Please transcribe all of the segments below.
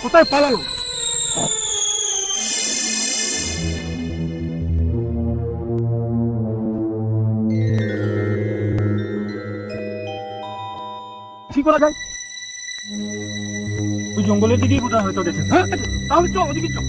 কোথায় পালালো? কি করা যায়? ওই জঙ্গলের দিকেই বোধহয় হয়তো গেছে। হ্যাঁ, তাহলে চল ওদিকে চল।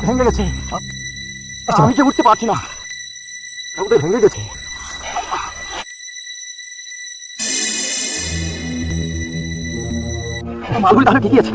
ভেঙে গেছে। আমি যে উঠতে পারছি না, ভেঙে গেছে। মালগুলি তাহলে ঠিকই আছে।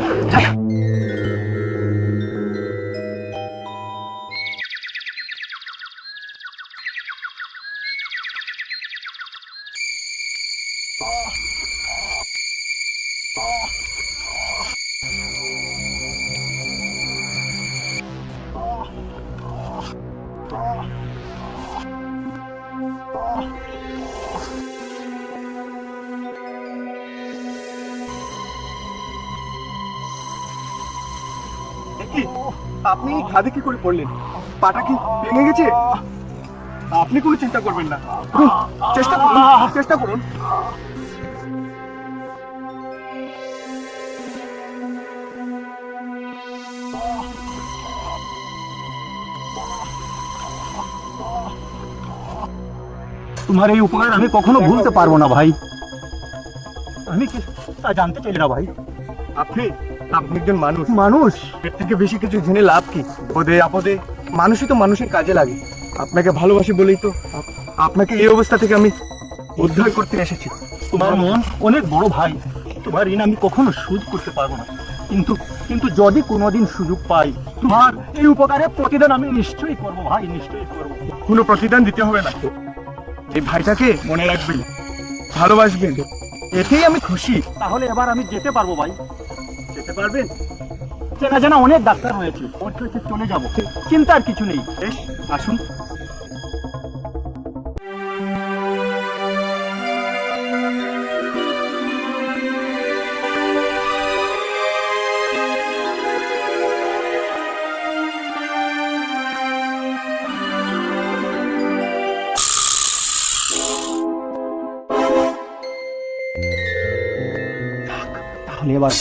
আপনি খাদে কি করে পড়লেন? পাটা কি ভেঙে গেছে? আপনি কোনো চিন্তা করবেন না, চেষ্টা করুন, চেষ্টা করুন। তোমার এই উপকার আমি কখনো ভুলতে পারবো না ভাই। আমি কি তা জানতে চাই না ভাই। আপনি একজন মানুষ, এর থেকে বেশি কিছু জেনে লাভ কি? বিপদে আপদে মানুষই তো মানুষের কাজে লাগে। আপনাকে ভালোবাসি বলেই তো আপনাকে এই অবস্থা থেকে আমি উদ্ধার করতে এসেছি। তোমার মন অনেক বড় ভাই, তোমার ঋণ আমি কখনো শোধ করতে পারবো না, কিন্তু যদি কোনোদিন সুযোগ পাই তোমার এই উপকারের প্রতিদান আমি নিশ্চয়ই করবো ভাই, নিশ্চয়ই করবো। কোনো প্রতিদান দিতে হবে না, এই ভাইটাকে মনে রাখবেন, ভালোবাসবেন, এতেই আমি খুশি। তাহলে এবার আমি যেতে পারবো ভাই? যেতে পারবেন? চেনা জানা অনেক ডাক্তার হয়েছে, ওর কাছে চলে যাবো, চিন্তার কিছু নেই। বেশ, আসুন। তাহলে এবার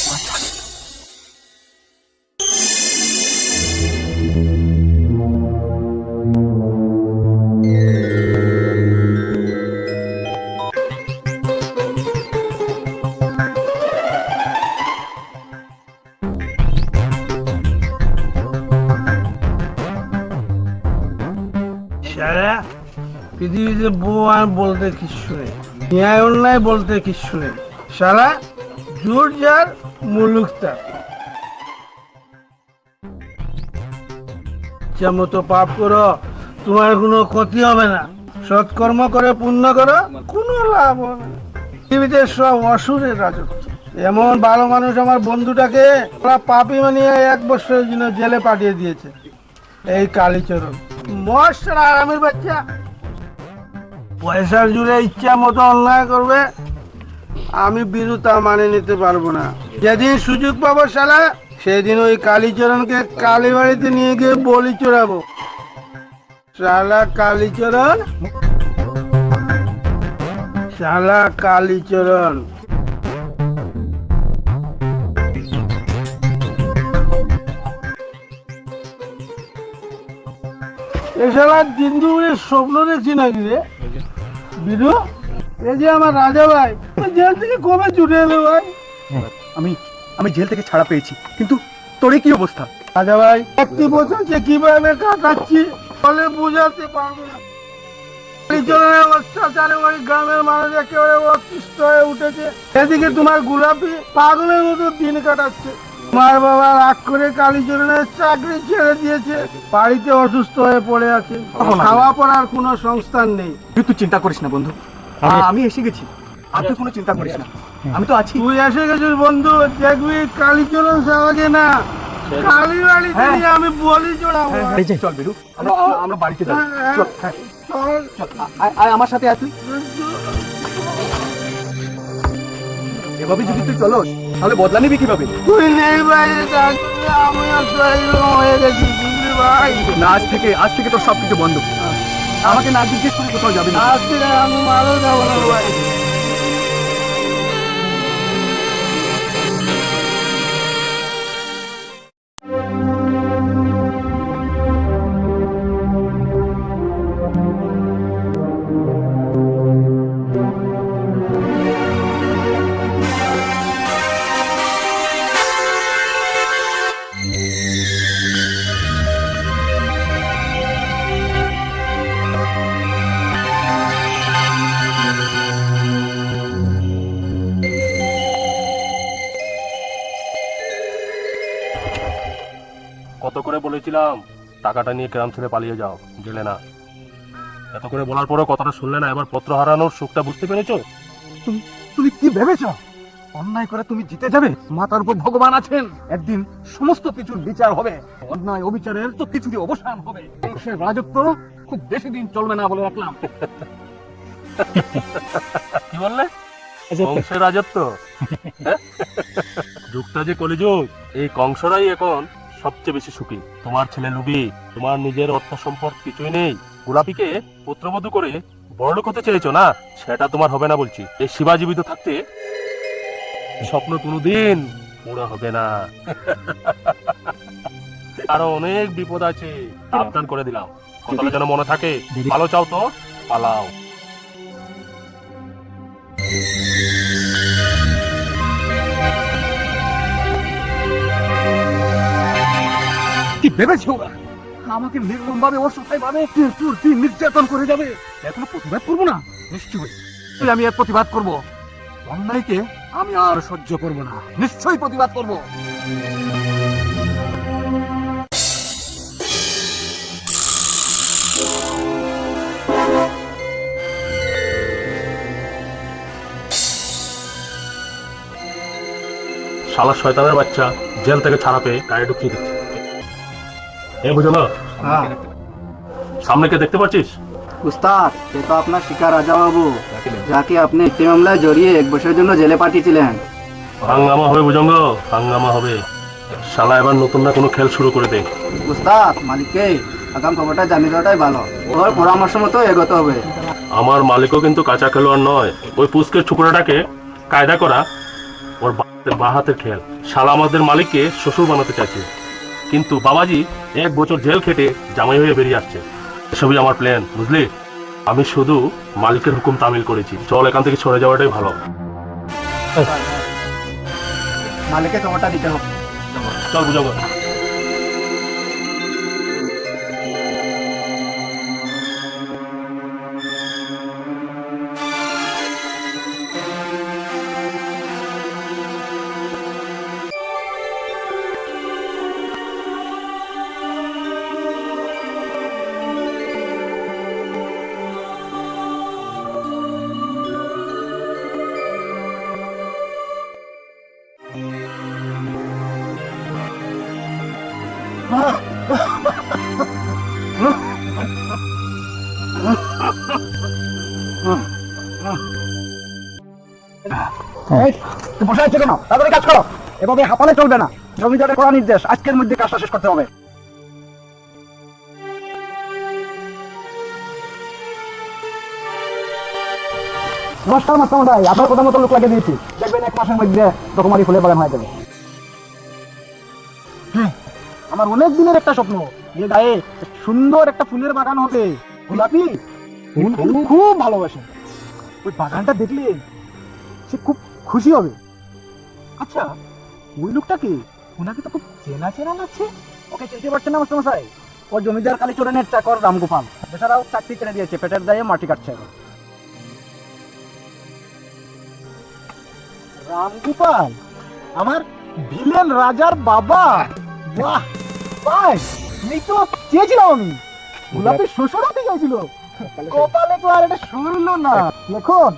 সারা পৃথিবীতে বউ আর বলতে কিচ্ছু নেই, ন্যায় অন্যায় বলতে কিচ্ছু নেই। শালা জোর যার মুলুক তার। মতো পাপ করো, তোমার কোনো ক্ষতি হবে না। সৎকর্ম করে পুণ্য করো, কোনো লাভ হবে না। পৃথিবীতে সব অসুরের রাজত্ব। এমন ভালো মানুষ আমার বন্ধুটাকে পাপি মানিয়ে 1 বছরের জন্য জেলে পাঠিয়ে দিয়েছে এই কালীচরণ। মশার আরামের বাচ্চা, পয়সার জুড়ে ইচ্ছা মতো অন্যায় করবে, আমি বিরু তা মানে নিতে পারবো না। যেদিন সুযোগ পাবো শালা, সেদিন ওই কালীচরণকে কালীবাড়িতে নিয়ে গিয়ে বলি চড়াবো। শালা কালীচরণ, শালা কালীচরণ। এছাড়া দিন দুপুরে স্বপ্ন দেখছি নাকি রে বিধু? এই যে আমার রাজা ভাই, জেল থেকে কবে ছুটে এলো ভাই? আমি জেল থেকে ছাড়া পেয়েছি, কিন্তু তোর কি অবস্থা? রাজা ভাই, একটি বছর যে কিভাবে কাটাচ্ছি বলে বোঝাতে পারবো না। অত্যাচারে ওই গ্রামের মানুষ একেবারে অতিষ্ঠ হয়ে উঠেছে। এদিকে তোমার গোলাপি পাগলের মতো দিন কাটাচ্ছে। আমার বাবা রাগ করে কালীচরণের চাকরি ছেড়ে দিয়েছে, বাড়িতে অসুস্থ হয়ে পড়ে আছে, খাওয়া পড়ার কোনো সংস্থান নেই। তুই চিন্তা করিস না বন্ধু, আমি এসে গেছি, আর তুই কোনো চিন্তা করিস না, আমি তো আছি। তুই এসে গেছিস বন্ধু, দেখবি কালীচরণ সাহাকে না কালী বাড়িতে নিয়ে আমি বলি জোড়াবো। চল বিরু, আমরা বাড়িতে যাবো। চল, হ্যাঁ, চল, আয় আমার সাথে আয় তুই। এভাবে যদি তুই চলোস তাহলে বদলা নিবি কিভাবে? তুই নেই বাইরে, তার জন্য আমি আর তুই এরকম হয়ে গেছি, বুঝলি ভাই? না, আজ থেকে তোর সবকিছু বন্ধ। আমাকে না জিজ্ঞেস করে কোথাও যাবি না। আজ থেকে আমি মারও যাবো না ভাই। কত করে বলেছিলাম টাকাটা নিয়ে গ্রাম ছেড়ে পালিয়ে যাও, গেলে না। এত করে বলার পরেও কথাটা শুনলে না। এবার পত্র হারানোর সুখটা বুঝতে পেরেছো? তুমি কি ভেবেছ অন্যায় করে তুমি জিতে যাবে? মাথার উপর ভগবান আছেন, একদিন সমস্ত কিছুর বিচার হবে। অন্যায় অবিচারের তো কিছুরই অবসান হবে। সে রাজত্ব খুব বেশি দিন চলবে না বলে রাখলাম। কি বললে? কংসের রাজত্ব? যুগটা যে কলিযুগ, এই কংসরাই এখন সবচেয়ে বেশি সুখী। তোমার ছেলে লুবি, তোমার নিজের অর্থ সম্পদ কিছুই নেই, গোলাপীকে পুত্রবধূ করে বড়লোক হতে চেয়েছো না? সেটা তোমার হবে না বলছি। এই শিবা জীবিত থাকতে স্বপ্ন কোনোদিন পুরো হবে না। আরো অনেক বিপদ আছে, সাবধান করে দিলাম। কথাটা যেন মনে থাকে। ভালো চাও তো পালাও। কি ভেবেছো আমাকে নির্মম ভাবে অসহায় ভাবে নির্যাতন করে যাবে? এখনো প্রতিবাদ করবো না? নিশ্চয়ই আমি এর প্রতিবাদ করব। অন্যায়কে আমি আর সহ্য করব না, নিশ্চয়ই প্রতিবাদ করব। শালা শয়তানের বাচ্চা জেল থেকে ছাড়া পেয়ে গাড়ি ঢুকিয়ে দিচ্ছে। এ বুঝো না, সামনে কে দেখতে পাচ্ছিস? উস্তাদ, সে তো আপনার শিকার রাজা বাবু, যাকে আপনি একটি মামলায় জড়িয়ে 1 বছরের জন্য জেলে পাঠিয়েছিলেন। হাঙ্গামা হবে বুঝঙ্গ, হাঙ্গামা হবে। শালা এবার নতুন না কোনো খেল শুরু করে দে। উস্তাদ, মালিককে আগাম খবরটা জানিয়ে দেওয়াটাই ভালো। ওর পরামর্শ মতো এগোতে হবে। আমার মালিকও কিন্তু কাঁচা খেলোয়াড় নয়। ওই পুস্কের ছুকরাটাকে কায়দা করা ওর বাঁ হাতের খেল। শালা আমাদের মালিককে শ্বশুর বানাতে চাইছে, কিন্তু বাবাজি 1 বছর জেল খেটে জামাই হয়ে বেরিয়ে আসছে। এসবই আমার প্ল্যান, বুঝলি? আমি শুধু মালিকের হুকুম তামিল করেছি। চল এখান থেকে সরে যাওয়াটাই ভালো। মালিককে খবরটা দিতে হবে। চল বুঝাবো। বসে আছে কেন? তাড়াতাড়ি কাজ করো, এভাবে হাঁপালে চলবে না। জমিদারের করা নির্দেশ, আজকের মধ্যে কাজটা শেষ করতে হবে। নমস্কার মাস্টারমশাই, আপনার কথা মতো লোক লাগিয়ে দিয়েছি। দেখবেন 1 মাসের মধ্যে রকমারি ফুলে বাগান হয়ে যাবে। আমার অনেক দিনের একটা স্বপ্ন, এই গায়ে সুন্দর একটা ফুলের বাগান হবে। গোলাপি ফুল খুব ভালোবাসে, ওই বাগানটা দেখলে সে খুব খুশি হবে। আচ্ছা, ওই লোকটা কি? ওনাকে তো খুব চেনা চেনা লাগছে। ওকে চিনতে পারছেন না মাস্টারমশাই? ও জমিদার কালীচরণের চাকর রামগোপাল। বেচারাও চাকরি ছেড়ে দিয়েছে, পেটের দায়ে মাটি কাটছে এখন। রামগোপাল? আমার ভিলেন রাজার বাবা, বাহ ভাই, এই তো চেয়েছিলাম আমি। গোলাপের শ্বশুর হতে গেছিল, কপালে তো আর এটা শুনলো না। এখন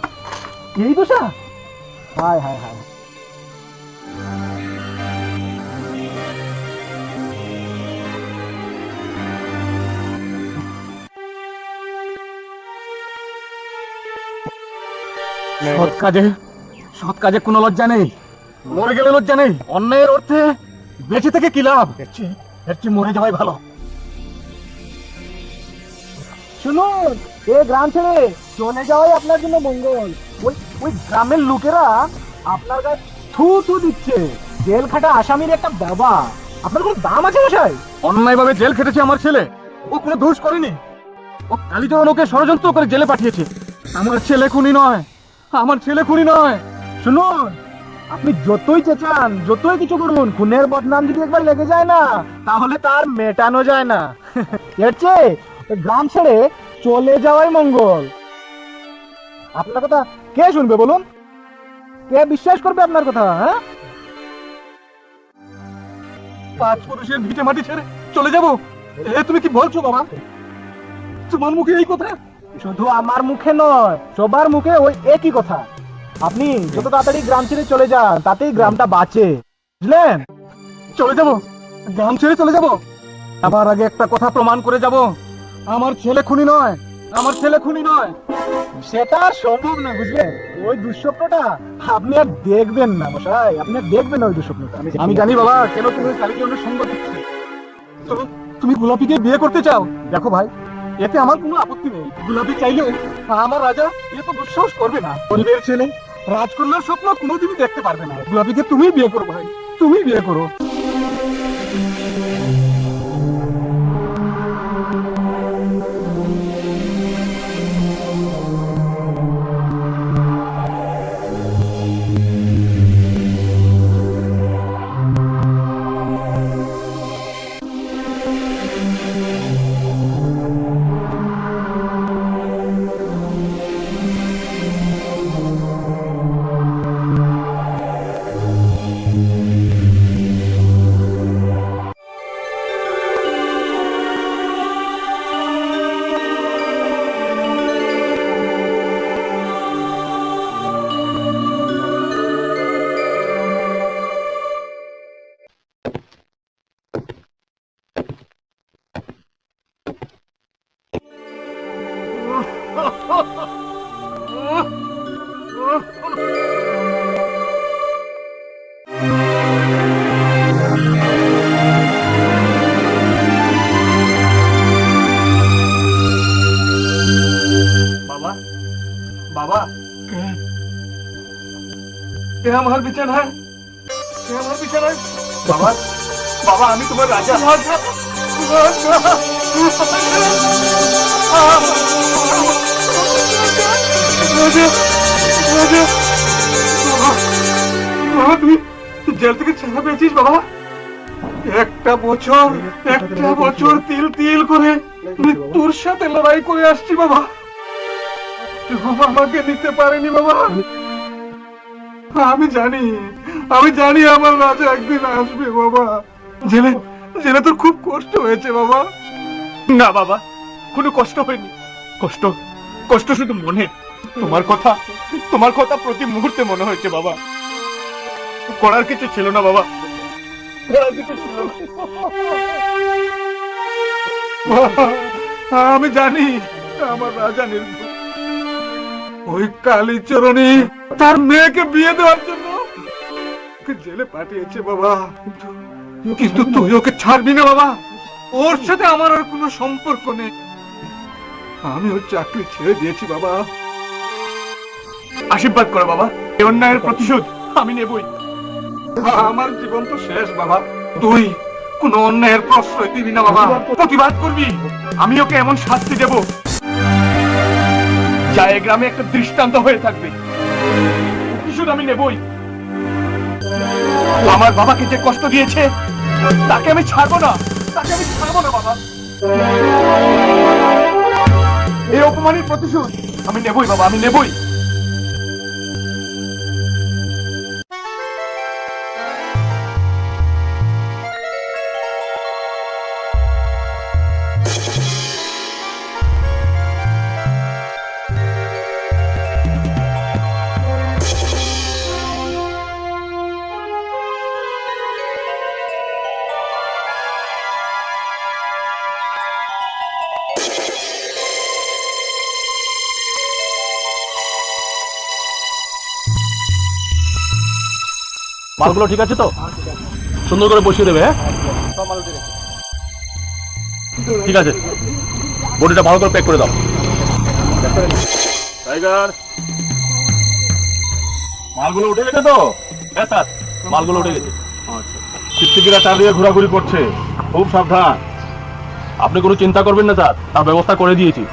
এই দোষা, হায় হায় হায়। সৎ কাজে কোনো লজ্জা নেই, মরে গেলে লজ্জা নেই। অন্যায়ের অর্থে বেঁচে থেকে কি লাভ? এর চেয়ে মরে যাওয়াই ভালো। শুনুন, এই গ্রাম ছেড়ে চলে যাওয়াই আপনার জন্য মঙ্গল। ওই ওই গ্রামের লোকেরা আপনার গায়ে থু থু দিচ্ছে। জেল খাটা আসামির একটা বাবা, আপনার কোনো দাম আছে মশাই? অন্যায়ভাবে জেল খেটেছে আমার ছেলে, ও কোনো দোষ করেনি। ও কালীচরণ ওকে ষড়যন্ত্র করে জেলে পাঠিয়েছে। আমার ছেলে খুনি নয়, আমার ছেলে খুনি নয়। শুনুন, আপনি যতই চেঁচান, যতই কিছু করুন, খুনের বদনাম যদি একবার লেগে যায় না, তাহলে তার মেটানো যায় না। এর চেয়ে গ্রাম ছেড়ে চলে যাওয়াই মঙ্গল। আপনার কথা কে শুনবে বলুন? কে বিশ্বাস করবে আপনার কথা? হ্যাঁ, পাঁচ পুরুষের ভিটে মাটি ছেড়ে চলে যাব, এ তুমি কি বলছো বাবা? তোমার মুখে এই কথা? শুধু আমার মুখে নয়, সবার মুখে ওই একই কথা। আপনি যত তাড়াতাড়ি গ্রাম ছেড়ে চলে যান, তাতেই গ্রামটা বাঁচে, বুঝলেন? চলে যাব, গ্রাম ছেড়ে চলে যাব। আবার আগে একটা কথা প্রমাণ করে যাব, আমার ছেলে খুনি নয়, আমার ছেলে খুনি নয়। সেটা আর সম্ভব না, বুঝলেন? ওই দুঃস্বপ্নটা আপনি আর দেখবেন না মশাই, আপনি আর দেখবেন না ওই দুঃস্বপ্নটা। আমি জানি বাবা কেন তুমি কালীচরণের সঙ্গ দিচ্ছিলে। তুমি গোলাপিকে বিয়ে করতে চাও, দেখো ভাই, এতে আমার কোনো আপত্তি নেই। গোলাপি চাইলেও আমার রাজা এ তো দুঃসাহস করবে না। গরিবের ছেলে রাজকন্যার স্বপ্ন কোনোদিনই দেখতে পারবে না। গোলাপিকে তুমি বিয়ে করো ভাই, তুমি বিয়ে করো। বাবা, বাবা, কে আমার বিছানায়? কে আমার বিছানায়? বাবা, বাবা, আমি তোমার রাজা। বাবা, তুই জেল থেকে ছাড়া পেয়েছিস বাবা? একটা বছর তিল তিল করে মৃত্যুর সাথে লড়াই করে আসছি বাবা। আমাকে নিতে পারেনি বাবা। আমি জানি আমার রাজা একদিন আসবে বাবা। জেলে তোর খুব কষ্ট হয়েছে বাবা। না বাবা, কোনো কষ্ট হয়নি। কষ্ট শুধু মনে। তোমার কথা প্রতি মুহূর্তে মনে হয়েছে বাবা। করার কিছু ছিল না বাবা, করার কিছু ছিল না। আমি জানি আমার রাজা নির্দোষ। ওই কালীচরণী তার মেয়েকে বিয়ে দেওয়ার জন্য জেলে পাঠিয়েছে বাবা। কিন্তু তুই ওকে ছাড়বি না বাবা। ওর সাথে আমার আর কোনো সম্পর্ক নেই। আমি ওর চাকরি ছেড়ে দিয়েছি বাবা। আশীর্বাদ করো বাবা, এই অন্যায়ের প্রতিশোধ আমি নেবই। আমার জীবন তো শেষ বাবা। তুই কোন অন্যায়ের প্রশ্রয় দিবি না বাবা, প্রতিবাদ করবি। আমি ওকে এমন শাস্তি দেব যা এই গ্রামে একটা দৃষ্টান্ত হয়ে থাকবে। প্রতিশোধ আমি নেবই। আমার বাবাকে যে কষ্ট দিয়েছে তাকে আমি ছাড়বো না, বাবা। এই অপমানের প্রতিশোধ আমি নেবই বাবা, আমি নেবই। মালগুলো ঠিক আছে তো? সুন্দর করে বসিয়ে দেবে, হ্যাঁ? ঠিক আছে, বডিটা ভালো করে প্যাক করে দাও। টাইগার, মালগুলো উঠে গেছে তো? হ্যাঁ স্যার, মালগুলো উঠে গেছে। টিকটিকিরা চারদিকে ঘোরাঘুরি করছে, খুব সাবধান। আপনি কোনো চিন্তা করবেন না স্যার, তার ব্যবস্থা করে দিয়েছি।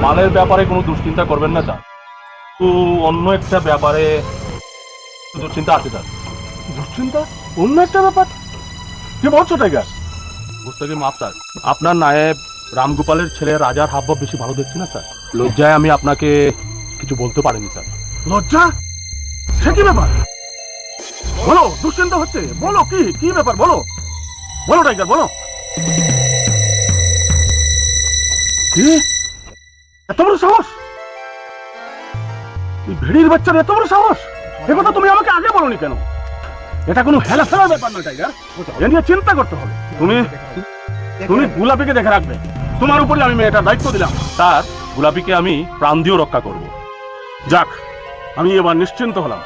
মালের ব্যাপারে কোনো দুশ্চিন্তা করবেন না স্যার, তো অন্য একটা ব্যাপারে দুশ্চিন্তা আছে স্যার। দুশ্চিন্তা? অন্য একটা ব্যাপার? কি বলছো টাইগার? বুঝতে কি মাপ স্যার, আপনার নায়েব রামগোপালের ছেলে রাজার হাবভাব বেশি ভালো দেখছি না স্যার। লজ্জায় আমি আপনাকে কিছু বলতে পারিনি স্যার। লজ্জা? সে কি ব্যাপার? বলো, দুশ্চিন্তা হচ্ছে, বলো কি কি ব্যাপার, বলো বলো টাইগার, বলো। কি এত বড় সাহস? এই ভেড়ির বাচ্চার এত বড় সাহস? এ কথা তুমি আমাকে আগে বলনি কেন? এটা কোনো হেলা ফেলার ব্যাপার নয় টাইগার, এ নিয়ে চিন্তা করতে হবে। তুমি তুমি গোলাপিকে দেখে রাখবে, তোমার উপরে আমি মেয়েটার দায়িত্ব দিলাম। স্যার, গোলাপিকে আমি প্রাণ দিয়েও রক্ষা করব। যাক, আমি এবার নিশ্চিন্ত হলাম।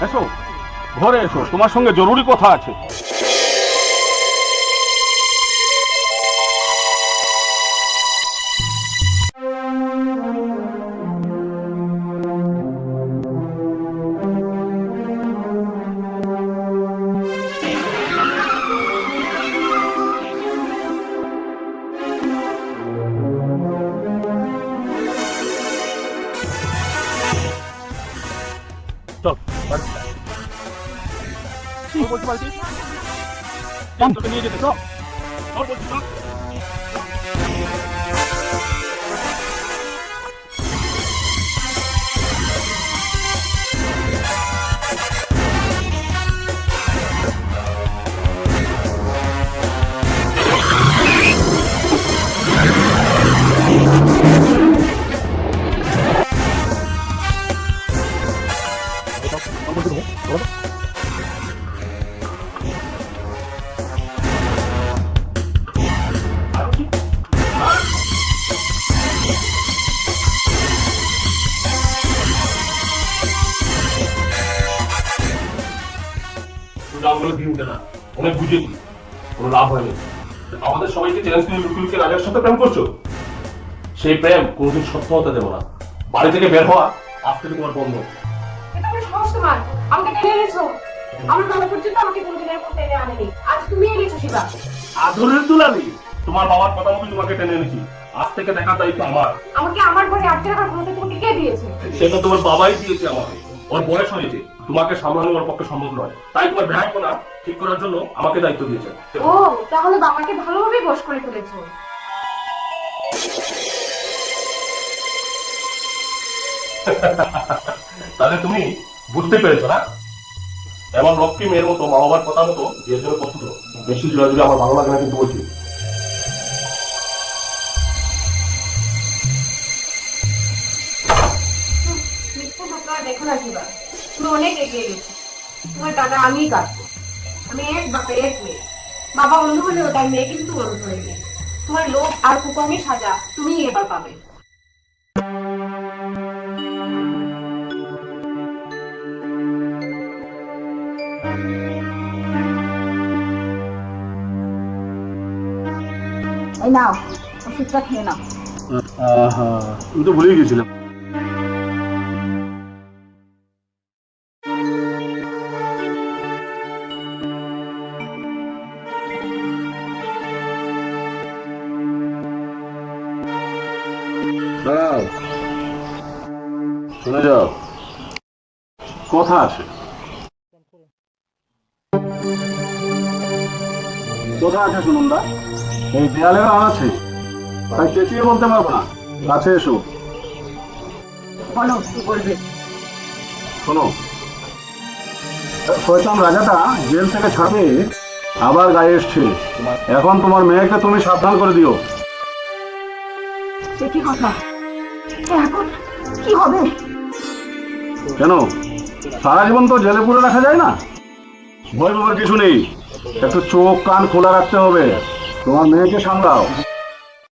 এসো ঘরে এসো, তোমার সঙ্গে জরুরি কথা আছে। চল বলতে পারছি, তোকে নিয়ে যেতে চল চল বলছি, চল। জঙ্গলে দিয়ে উঠে না, অনেক বুঝেছি, কোনো লাভ হয়নি। আমাদের সবাইকে চ্যালেঞ্জ করে লুকিয়ে রাজার সাথে প্রেম করছো, সেই প্রেম কোনোদিন সত্য হতে দেবো না। বাড়ি থেকে বের হওয়া আজ থেকে তোমার বন্ধ। এটা বেশ সহজ তোমার, আমাকে টেনে এনেছো। আমার বাবা পর্যন্ত আমাকে কোনোদিন এরকম টেনে আনেনি, আজ তুমি এনেছো শিবা। আদরের দুলালি, তোমার বাবার কথা মতো তোমাকে টেনে এনেছি, আজ থেকে দেখার দায়িত্ব আমার। আমাকে আমার ঘরে আটকে রাখার ক্ষমতা তোমাকে কে দিয়েছে? সেটা তোমার বাবাই দিয়েছে আমাকে, ওর বয়স হয়েছে, তোমাকে সামলানো ওর পক্ষে সম্ভব নয়, তাই তোমার ব্যবহার ঠিক করার জন্য আমাকে দায়িত্ব দিয়েছে। ও, তাহলে বাবাকে ভালোভাবে বশ করে ফেলেছো। তাহলে তুমি বুঝতে পেরেছো না? এমন লক্ষ্মী মেয়ের মতো মা বাবার কথা মতো বিয়ের জন্য প্রস্তুত হও। বেশি জোরাজুরি আমার ভালো লাগে না কিন্তু বলছি। মিথ্যা কথা আর দেখো না শিবা, তুমি অনেক এগিয়ে গেছো। তোমার টাকা আমিই কাটবো। আমি এক বাপে এক মেয়ে, বাবা অন্ধ হলেও তার মেয়ে কিন্তু অন্ধ হয়নি। তোমার লোভ আর কুকর্মের সাজা তুমি এবার পাবে। এই নাও, ওষুধটা খেয়ে নাও। আমি তো ভুলেই গেছিলাম। শুনে যাও, কথা আছে। কোথা আছে সুনন্দা? এই দেয়ালে আছে, তাই চেঁচিয়ে বলতে পারবো না। কাছে এসো। বলো কি বলবে। শোনো, শয়তান রাজাটা জেল থেকে ছাড়বে আবার গায়ে এসছে। এখন তোমার মেয়েকে তুমি সাবধান করে দিও। সে কি কথা? এখন কি হবে? কেন, সারা জীবন তো জেলে পুরে রাখা যায় না। ভয় পাবার কিছু নেই, একটু চোখ কান খোলা রাখতে হবে। তোমার মেয়েকে সামলাও।